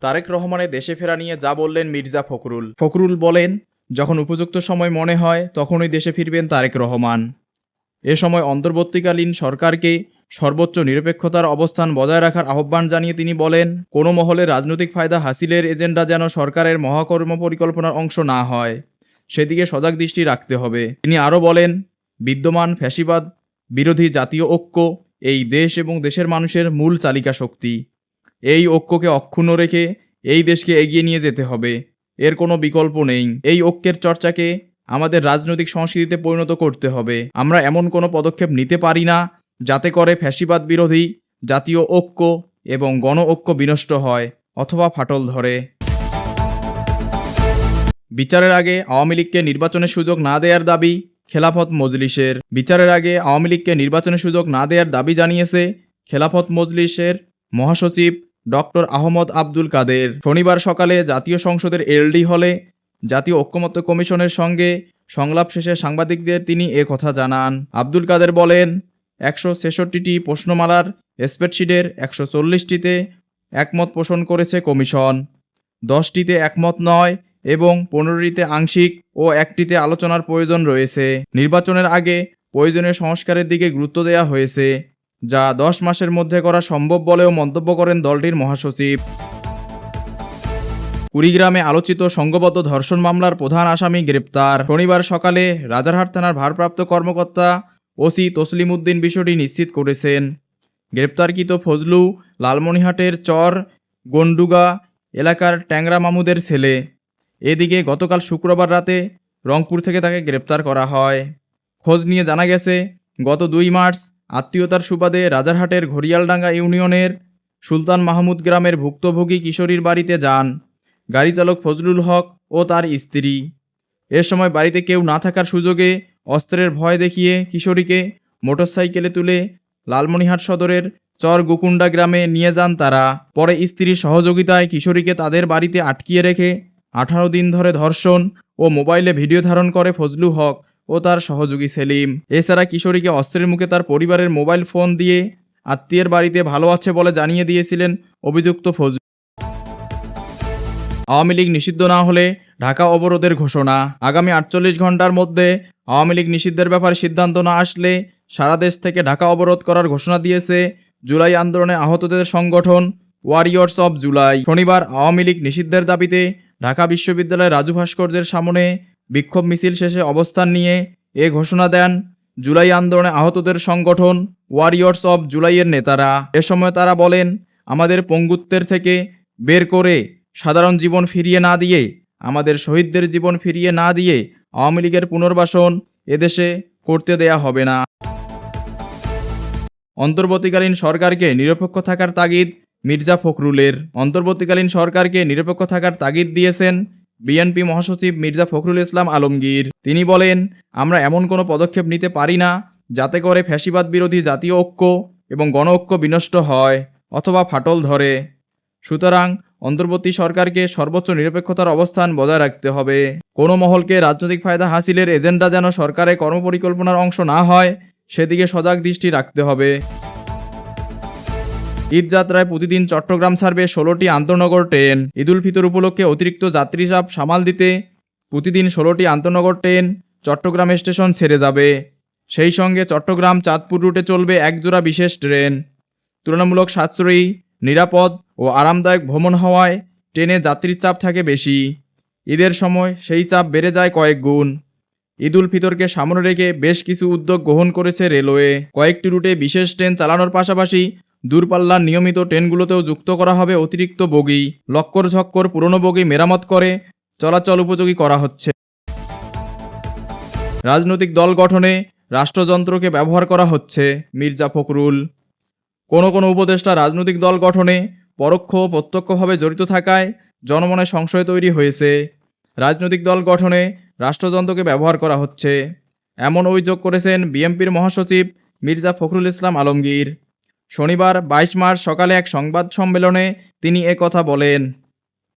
তারেক রহমানের দেশে ফেরা নিয়ে যা বললেন মির্জা ফখরুল। ফখরুল বলেন, যখন উপযুক্ত সময় মনে হয় তখনই দেশে ফিরবেন তারেক রহমান। এ সময় অন্তর্বর্তীকালীন সরকারকে সর্বোচ্চ নিরপেক্ষতার অবস্থান বজায় রাখার আহ্বান জানিয়ে তিনি বলেন, কোনো মহলে রাজনৈতিক ফায়দা হাসিলের এজেন্ডা যেন সরকারের মহাকর্ম পরিকল্পনার অংশ না হয়, সেদিকে সজাগ দৃষ্টি রাখতে হবে। তিনি আরও বলেন, বিদ্যমান ফ্যাসিবাদ বিরোধী জাতীয় ঐক্য এই দেশ এবং দেশের মানুষের মূল চালিকা শক্তি। এই ঐক্যকে অক্ষুণ্ণ রেখে এই দেশকে এগিয়ে নিয়ে যেতে হবে, এর কোনো বিকল্প নেই। এই ঐক্যের চর্চাকে আমাদের রাজনৈতিক সংস্কৃতিতে পরিণত করতে হবে। আমরা এমন কোনো পদক্ষেপ নিতে পারি না যাতে করে ফ্যাসিবাদ বিরোধী জাতীয় ঐক্য এবং গণ ঐক্য বিনষ্ট হয় অথবা ফাটল ধরে। বিচারের আগে আওয়ামী লীগকে নির্বাচনের সুযোগ না দেওয়ার দাবি খেলাফত মজলিসের। বিচারের আগে আওয়ামী লীগকে নির্বাচনের সুযোগ না দেওয়ার দাবি জানিয়েছে খেলাফত মজলিসের মহাসচিব ডক্টর আহমদ আব্দুল কাদের। শনিবার সকালে জাতীয় সংসদের এলডি হলে জাতীয় ঐক্যমত্য কমিশনের সঙ্গে সংলাপ শেষে সাংবাদিকদের তিনি এ কথা জানান। আব্দুল কাদের বলেন, 166টি প্রশ্নমালার স্প্রেডশিটের 140টিতে একমত পোষণ করেছে কমিশন, 10টিতে একমত নয় এবং 15টিতে আংশিক ও 1টিতে আলোচনার প্রয়োজন রয়েছে। নির্বাচনের আগে প্রয়োজনীয় সংস্কারের দিকে গুরুত্ব দেওয়া হয়েছে, যা 10 মাসের মধ্যে করা সম্ভব বলেও মন্তব্য করেন দলটির মহাসচিব। কুড়িগ্রামে আলোচিত সংঘবদ্ধ ধর্ষণ মামলার প্রধান আসামি গ্রেপ্তার। শনিবার সকালে রাজারহাট থানার ভারপ্রাপ্ত কর্মকর্তা ওসি তসলিম উদ্দিন বিষয়টি নিশ্চিত করেছেন। গ্রেপ্তারকৃত ফজলু লালমনিরহাটের চর গন্ডুগা এলাকার ট্যাংরা মামুদের ছেলে। এদিকে গতকাল শুক্রবার রাতে রংপুর থেকে তাকে গ্রেপ্তার করা হয়। খোঁজ নিয়ে জানা গেছে, গত 2 মার্চ আত্মীয়তার সুবাদে রাজারহাটের ঘড়িয়ালডাঙ্গা ইউনিয়নের সুলতান মাহমুদ গ্রামের ভুক্তভোগী কিশোরীর বাড়িতে যান গাড়ি চালক ফজলুল হক ও তার স্ত্রী। এ সময় বাড়িতে কেউ না থাকার সুযোগে অস্ত্রের ভয় দেখিয়ে কিশোরীকে মোটরসাইকেলে তুলে লালমনিরহাট সদরের চর গুকুন্ডা গ্রামে নিয়ে যান তারা। পরে স্ত্রীর সহযোগিতায় কিশোরীকে তাদের বাড়িতে আটকিয়ে রেখে 18 দিন ধরে ধর্ষণ ও মোবাইলে ভিডিও ধারণ করে ফজলু হক ও তার সহযোগী সেলিম। এছাড়া কিশোরীকে অস্ত্রের মুখে তার পরিবারের মোবাইল ফোন দিয়ে আত্মীয়ের বাড়িতে ভালো আছে বলে জানিয়ে দিয়েছিলেন অভিযুক্ত ফজলু। আওয়ামী লীগ নিষিদ্ধ না হলে ঢাকা অবরোধের ঘোষণা। আগামী 48 ঘন্টার মধ্যে আওয়ামী লীগ নিষিদ্ধের ব্যাপারে সিদ্ধান্ত না আসলে সারা দেশ থেকে ঢাকা অবরোধ করার ঘোষণা দিয়েছে জুলাই আন্দোলনে আহতদের সংগঠন ওয়ারিয়র্স অব জুলাই। শনিবার আওয়ামী লীগ নিষিদ্ধের দাবিতে ঢাকা বিশ্ববিদ্যালয়ের রাজু ভাস্কর্যের সামনে বিক্ষোভ মিছিল শেষে অবস্থান নিয়ে এ ঘোষণা দেন জুলাই আন্দোলনে আহতদের সংগঠন ওয়ারিয়র্স অব জুলাইয়ের নেতারা। এ সময় তারা বলেন, আমাদের পঙ্গুত্বের থেকে বের করে সাধারণ জীবন ফিরিয়ে না দিয়ে, আমাদের শহীদদের জীবন ফিরিয়ে না দিয়ে আওয়ামী লীগের পুনর্বাসন এদেশে করতে দেয়া হবে না। অন্তর্বর্তীকালীন সরকারকে নিরপেক্ষ থাকার তাগিদ মির্জা ফখরুলের। অন্তর্বর্তীকালীন সরকারকে নিরপেক্ষ থাকার তাগিদ দিয়েছেন বিএনপি মহাসচিব মির্জা ফখরুল ইসলাম আলমগীর। তিনি বলেন, আমরা এমন কোনো পদক্ষেপ নিতে পারি না যাতে করে ফ্যাসিবাদ বিরোধী জাতীয় ঐক্য এবং গণ ঐক্য বিনষ্ট হয় অথবা ফাটল ধরে। সুতরাং অন্তর্বর্তী সরকারকে সর্বোচ্চ নিরপেক্ষতার অবস্থান বজায় রাখতে হবে। কোনো মহলকে রাজনৈতিক ফায়দা হাসিলের এজেন্ডা যেন সরকারের কর্মপরিকল্পনার অংশ না হয়, সেদিকে সজাগ দৃষ্টি রাখতে হবে। ঈদযাত্রায় প্রতিদিন চট্টগ্রাম ছাড়বে 16টি আন্তনগর ট্রেন। ঈদুল ফিতর উপলক্ষে অতিরিক্ত যাত্রী চাপ সামাল দিতে প্রতিদিন 16টি আন্তনগর ট্রেন চট্টগ্রাম স্টেশন ছেড়ে যাবে। সেই সঙ্গে চট্টগ্রাম চাঁদপুর রুটে চলবে একজোড়া বিশেষ ট্রেন। তুলনামূলক সাশ্রয়ী, নিরাপদ ও আরামদায়ক ভ্রমণ হওয়ায় ট্রেনে যাত্রীর চাপ থাকে বেশি। ঈদের সময় সেই চাপ বেড়ে যায় কয়েক গুণ। ঈদুল ফিতরকে সামনে রেখে বেশ কিছু উদ্যোগ গ্রহণ করেছে রেলওয়ে। কয়েকটি রুটে বিশেষ ট্রেন চালানোর পাশাপাশি দূরপাল্লার নিয়মিত ট্রেনগুলোতেও যুক্ত করা হবে অতিরিক্ত বগি। লক্কর ঝক্কর পুরনো বগি মেরামত করে চলাচল উপযোগী করা হচ্ছে। রাজনৈতিক দল গঠনে রাষ্ট্রযন্ত্রকে ব্যবহার করা হচ্ছে মির্জা ফখরুল। কোনো কোনো উপদেষ্টা রাজনৈতিক দল গঠনে পরোক্ষ ও প্রত্যক্ষভাবে জড়িত থাকায় জনমনে সংশয় তৈরি হয়েছে। রাজনৈতিক দল গঠনে রাষ্ট্রযন্ত্রকে ব্যবহার করা হচ্ছে, এমন অভিযোগ করেছেন বিএনপির মহাসচিব মির্জা ফখরুল ইসলাম আলমগীর। শনিবার 22 মার্চ সকালে এক সংবাদ সম্মেলনে তিনি এ কথা বলেন।